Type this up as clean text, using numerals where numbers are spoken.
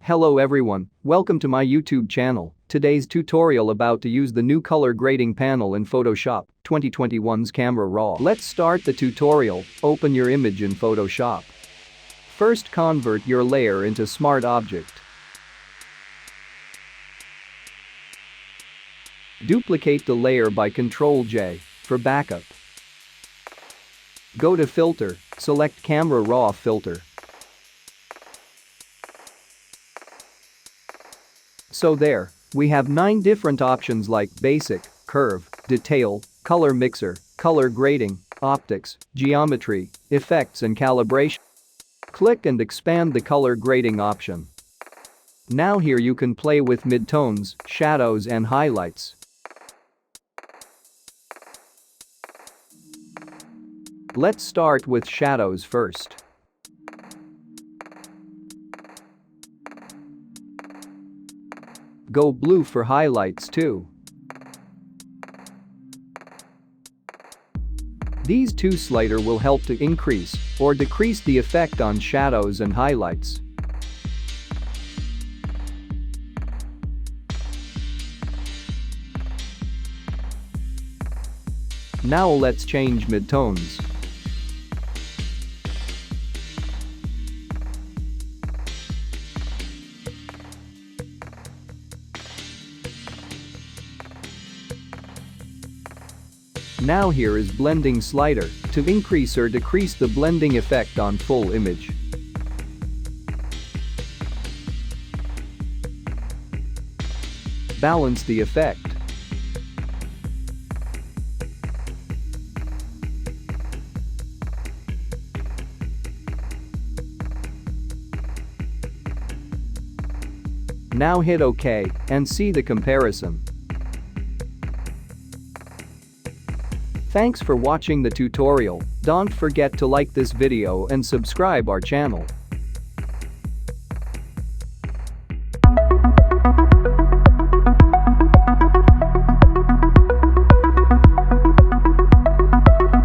Hello everyone, welcome to my YouTube channel. Today's tutorial about to use the new color grading panel in Photoshop 2021's Camera Raw. Let's start the tutorial. Open your image in Photoshop. First, convert your layer into Smart Object. Duplicate the layer by Ctrl-J for backup. Go to Filter, select Camera Raw filter. So there, we have 9 different options like Basic, Curve, Detail, Color Mixer, Color Grading, Optics, Geometry, Effects and Calibration. Click and expand the color grading option. Now here you can play with midtones, shadows and highlights. Let's start with shadows first. Go blue for highlights too. These two sliders will help to increase or decrease the effect on shadows and highlights. Now let's change midtones. Now here is blending slider to increase or decrease the blending effect on full image. Balance the effect. Now hit OK and see the comparison. Thanks for watching the tutorial. Don't forget to like this video and subscribe our channel.